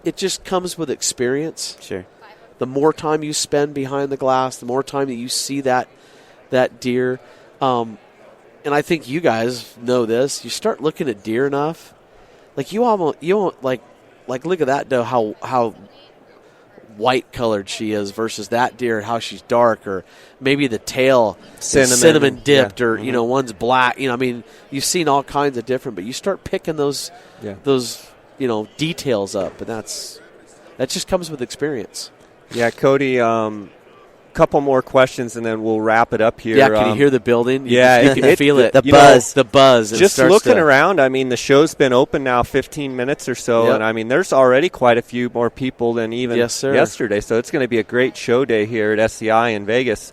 it just comes with experience. Sure. the more time you spend behind the glass, the more time that you see that deer. And I think you guys know this. You start looking at deer enough, like you won't like look at that doe, how white colored she is versus that deer, how she's dark, or maybe the tail cinnamon dipped, or one's black. I mean, you've seen all kinds of different, but you start picking those details up, and that just comes with experience. Yeah, Cody. Couple more questions, and then we'll wrap it up here. Yeah, can you hear the building? You can feel it. The buzz. The buzz. Just looking around, I mean, the show's been open now 15 minutes or so, and I mean, there's already quite a few more people than even yesterday. So it's going to be a great show day here at SCI in Vegas.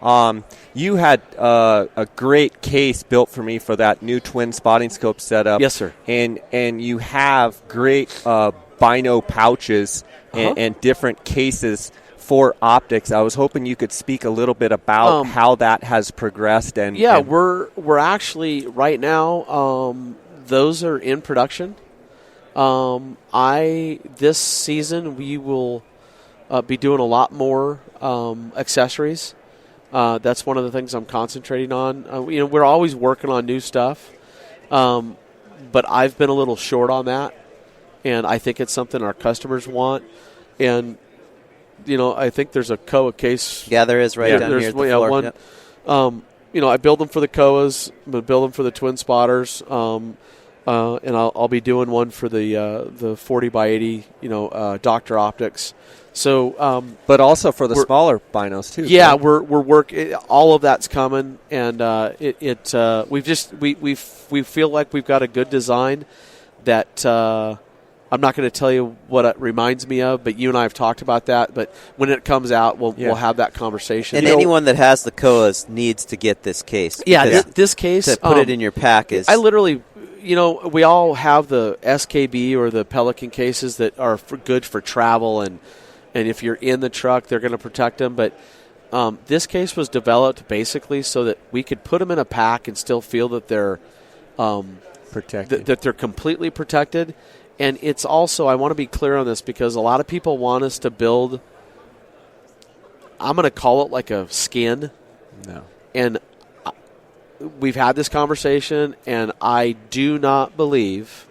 You had a great case built for me for that new twin spotting scope setup. Yes, sir. And you have great bino pouches and different cases for optics. I was hoping you could speak a little bit about how that has progressed. We're actually right now. Those are in production. This season we will be doing a lot more accessories. That's one of the things I'm concentrating on. We're always working on new stuff, but I've been a little short on that, and I think it's something our customers want. And I think there's a KOA case. Yeah, there is down here at the floor. One. Yep. I build them for the KOAs. I'm going to build them for the twin spotters, and I'll be doing one for the 40 by 80. Dr. Optics. So, but also for the smaller binos too. Yeah, right? we're working. All of that's coming, and we feel like we've got a good design that. I'm not going to tell you what it reminds me of, but you and I have talked about that. But when it comes out, we'll have that conversation. And anyone that has the KOAs needs to get this case. Yeah, this case. To put it in your pack is. I literally, we all have the SKB or the Pelican cases that are good for travel, and if you're in the truck, they're going to protect them. But this case was developed basically so that we could put them in a pack and still feel that they're protected, that they're completely protected. And it's also, I want to be clear on this because a lot of people want us to build, I'm going to call it like a skin. No. And we've had this conversation, and I do not believe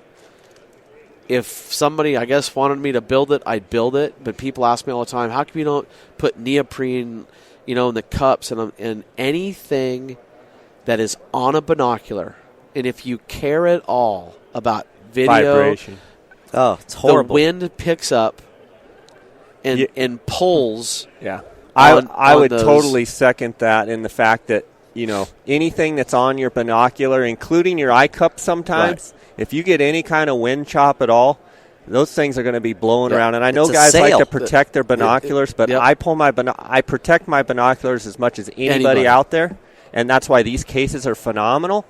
if somebody, I guess, wanted me to build it, I'd build it. But people ask me all the time, how come you don't put neoprene, in the cups and anything that is on a binocular? And if you care at all about video, vibration. Oh, it's horrible. The wind picks up and pulls. Yeah, I would totally second that in the fact that anything that's on your binocular, including your eye cup, sometimes if you get any kind of wind chop at all, those things are going to be blowing around. And I know guys like to protect their binoculars, but I protect my binoculars as much as anybody out there, and that's why these cases are phenomenal.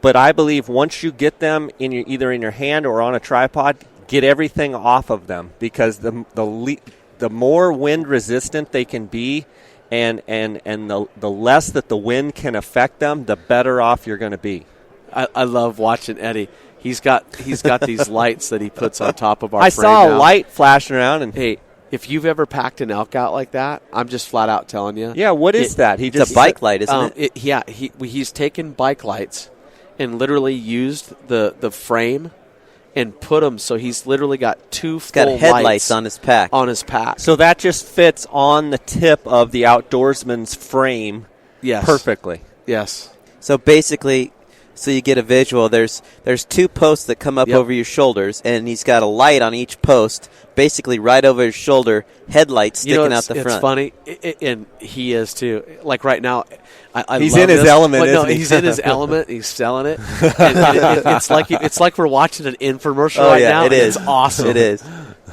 But I believe once you get them either in your hand or on a tripod, get everything off of them, because the more wind resistant they can be, and the less that the wind can affect them, the better off you're going to be. I love watching Eddie. He's got these lights that he puts on top of our I frame saw a now. light flashing around. And hey, if you've ever packed an elk out like that, I'm just flat out telling you. Yeah, what is that? It's a bike light, isn't it? He's taken bike lights and literally used the frame and put them, so he's literally got two full got headlights on his pack. So that just fits on the tip of the Outdoorsman's frame perfectly. Yes. So basically, so you get a visual, there's two posts that come up over your shoulders, and he's got a light on each post, basically right over his shoulder, headlights sticking out the front. It's funny, and he is too. Like right now, he's in his element. No, he's in his element. He's selling it. And it's like we're watching an infomercial now. It is. It's awesome. It is.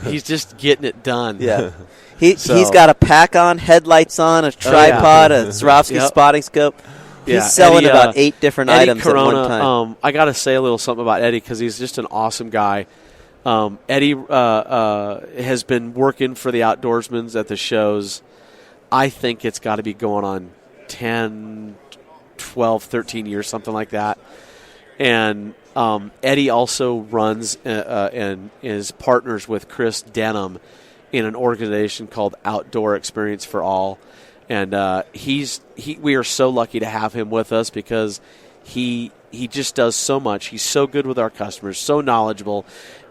He's just getting it done. Yeah. He's got a pack on, headlights on, a tripod, a Swarovski spotting scope. He's selling about 8 different items Corona, at one time. I got to say a little something about Eddie because he's just an awesome guy. Eddie has been working for the Outdoorsmans at the shows. I think it's got to be going on 10, 12, 13 years, something like that. And Eddie also runs and is partners with Chris Denham in an organization called Outdoor Experience for All. And we are so lucky to have him with us because he just does so much. He's so good with our customers, so knowledgeable.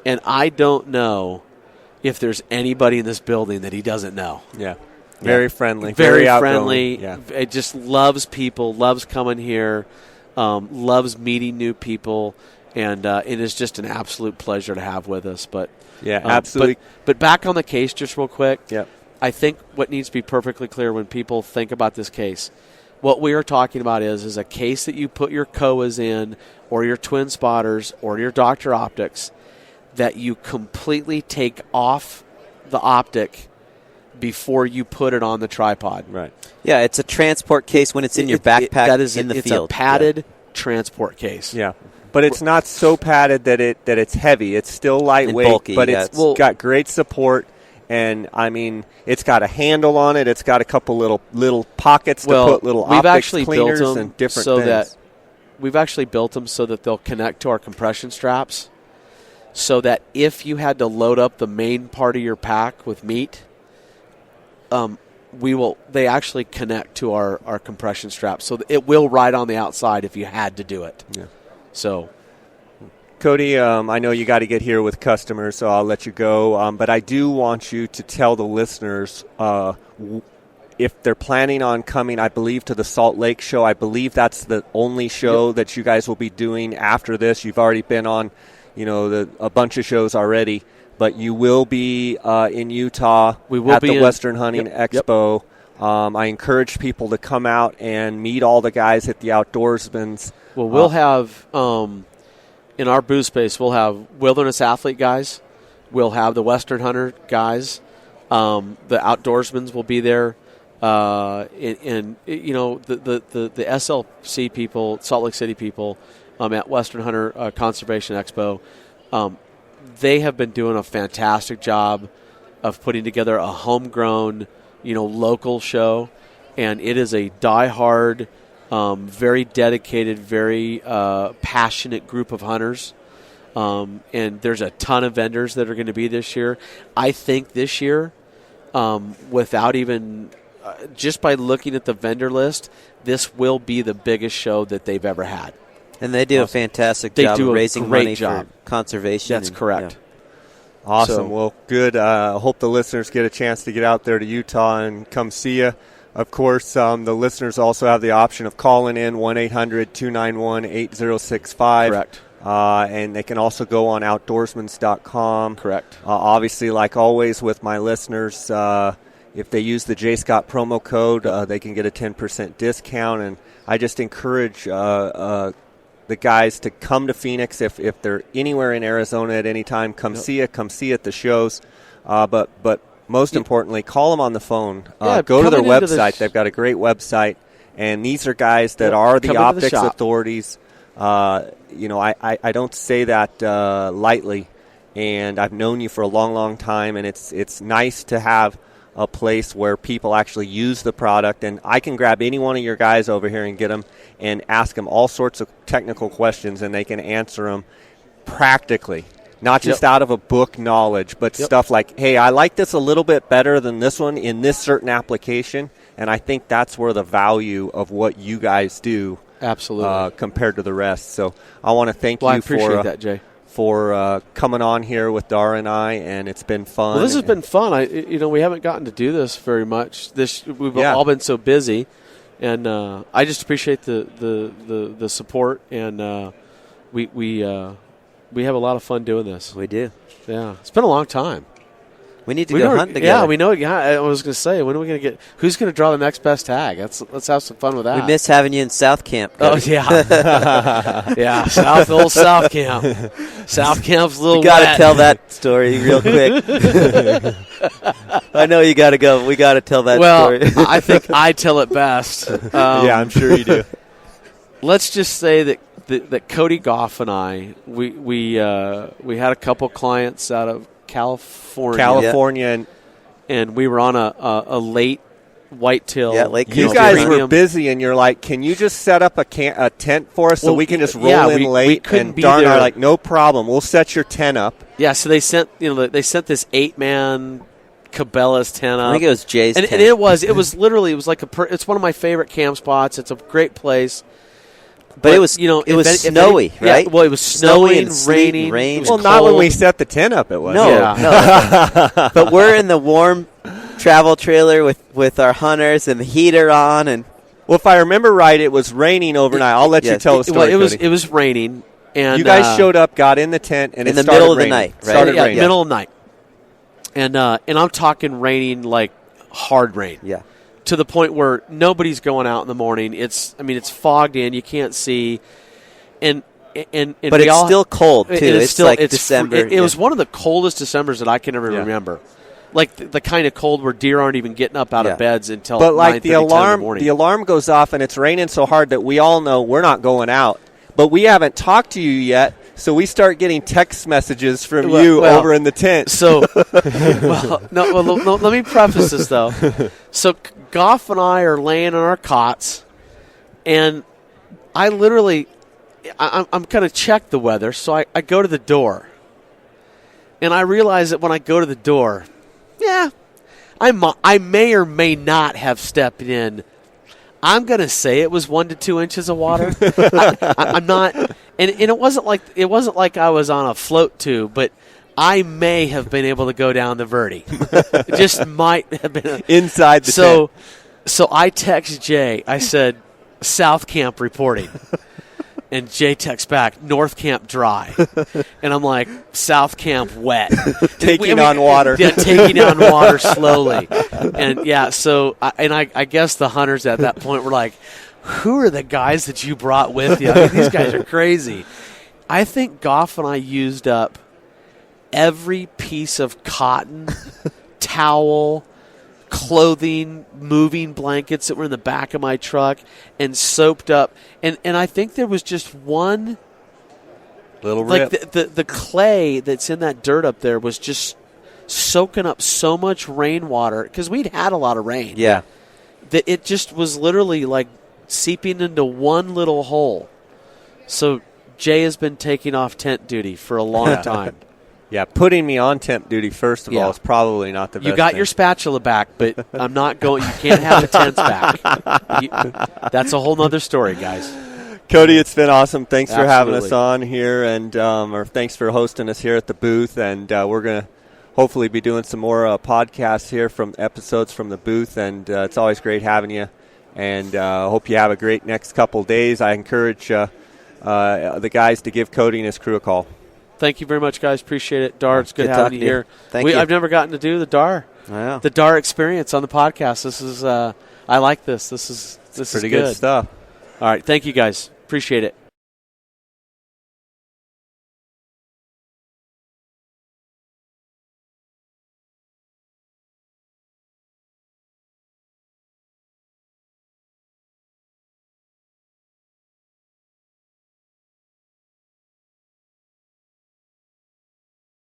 And I don't know if there's anybody in this building that he doesn't know. Yeah. Very friendly. Very outgoing. friendly. Yeah. It just loves people, loves coming here, loves meeting new people. And it is just an absolute pleasure to have with us. But yeah, absolutely. But back on the case just real quick. Yep. I think what needs to be perfectly clear when people think about this case, what we are talking about is a case that you put your Koas in or your twin spotters or your Dr. Optics that you completely take off the optic before you put it on the tripod. Right. Yeah, it's a transport case when it's in your backpack in the field. It's a padded transport case. Yeah. But it's not so padded that it's heavy. It's still lightweight, and bulky, but it's got great support. And, I mean, it's got a handle on it. It's got a couple little pockets to put little optics cleaners and different things. We've actually built them so that they'll connect to our compression straps so that if you had to load up the main part of your pack with meat, they actually connect to our compression straps. So it will ride on the outside if you had to do it. Yeah. So, Cody, I know you got to get here with customers, so I'll let you go. But I do want you to tell the listeners if they're planning on coming, I believe, to the Salt Lake show. I believe that's the only show that you guys will be doing after this. You've already been on, a bunch of shows already. But you will be in Utah at the Western Hunting Expo. I encourage people to come out and meet all the guys at the Outdoorsmans. Well, we'll have in our booth space, we'll have wilderness athlete guys. We'll have the Western hunter guys. The Outdoorsmans will be there. And the SLC people, Salt Lake City people at Western Hunter Conservation Expo, they have been doing a fantastic job of putting together a homegrown, local show. And it is a diehard, very dedicated, very passionate group of hunters. And there's a ton of vendors that are going to be this year. I think this year, without even just by looking at the vendor list, this will be the biggest show that they've ever had. And they do a fantastic job of raising money for conservation. That's correct. Yeah. Awesome. Well, good. I hope the listeners get a chance to get out there to Utah and come see you. Of course, the listeners also have the option of calling in 1-800-291-8065. Correct. And they can also go on outdoorsmans.com. Correct. Obviously, like always with my listeners, if they use the J. Scott promo code, they can get a 10% discount. And I just encourage the guys to come to Phoenix if they're anywhere in Arizona at any time. Come see it. Come see at the shows. But most importantly, call them on the phone. Go to their website. They've got a great website. And these are guys that are the optics authorities. I don't say that lightly. And I've known you for a long, long time. And it's nice to have a place where people actually use the product. And I can grab any one of your guys over here and get them and ask them all sorts of technical questions, and they can answer them practically. Not just out of a book knowledge, but stuff like, hey, I like this a little bit better than this one in this certain application, and I think that's where the value of what you guys do absolutely compared to the rest. So I want to thank you I appreciate that, Jay. for coming on here with Darr and I, and it's been fun. Well, this has been fun. We haven't gotten to do this very much. We've all been so busy, and I just appreciate the support, and we have a lot of fun doing this. We do. Yeah, it's been a long time. We need to go hunt together. Yeah, we know. I was going to say, when are we going to get? Who's going to draw the next best tag? Let's have some fun with that. We miss having you in South Camp. Oh yeah, yeah. South Camp. South Camp's a little. We got to tell that story real quick. I know you got to go. We got to tell that story. Well, I think I tell it best. Yeah, I'm sure you do. Let's just say that Cody Goff and I, we had a couple clients out of California, and we were on a late whitetail. Yeah, Lake you guys were busy, and you're like, "Can you just set up a tent for us so we can just roll in late?" And Darr and I are like, "No problem, we'll set your tent up." Yeah, so they sent this 8-man Cabela's tent up. I think it was Jay's tent. And it was literally, like it's one of my favorite camp spots. It's a great place. But it was, it was snowy, right? Yeah, well, it was snowy and raining. Rain. Well, not when we set the tent up, it was. No. But we're in the warm travel trailer with our hunters and the heater on. And well, if I remember right, it was raining overnight. I'll let you tell the story, it was raining. And you guys showed up, got in the tent, and in it the middle of raining. the night, right? Started raining. Middle of the night. And I'm talking raining like hard rain. Yeah. To the point where nobody's going out in the morning. It's fogged in. You can't see. And but it's still cold too. It's like December. It was one of the coldest Decembers that I can ever remember. Like the kind of cold where deer aren't even getting up out of beds until. But like the 10 in the morning. The alarm goes off and it's raining so hard that we all know we're not going out. But we haven't talked to you yet, so we start getting text messages from you over in the tent. So, let me preface this though. So Goff and I are laying in our cots, and I literally, I'm going to check the weather. So I go to the door, and I realize that when I go to the door, I may or may not have stepped in. I'm going to say it was 1 to 2 inches of water. I'm not, and it wasn't like I was on a float tube, but I may have been able to go down the Verde. It just might have been inside the tent. So I text Jay. I said, South Camp reporting. And Jay texts back, North Camp dry. And I'm like, South Camp wet. Taking on water. Yeah, taking on water slowly. And, I guess the hunters at that point were like, who are the guys that you brought with you? I mean, these guys are crazy. I think Goff and I used up every piece of cotton, towel, clothing, moving blankets that were in the back of my truck, and soaped up. And I think there was just one little rip. Like the clay that's in that dirt up there was just soaking up so much rainwater because we'd had a lot of rain. Yeah. That it just was literally like seeping into one little hole. So Jay has been taking off tent duty for a long time. Yeah, putting me on temp duty, first of all, is probably not the best You got thing. your spatula back, but I'm not going. You can't have the tents back. That's a whole other story, guys. Cody, it's been awesome. Thanks for having us on here, and or thanks for hosting us here at the booth. And we're going to hopefully be doing some more podcasts here from episodes from the booth, and it's always great having you. And hope you have a great next couple days. I encourage the guys to give Cody and his crew a call. Thank you very much, guys. Appreciate it. Darr, it's good having you here. Thank you. I've never gotten to do the Darr. The Darr experience on the podcast. This is I like this. This is pretty good stuff. All right. Thank you, guys. Appreciate it.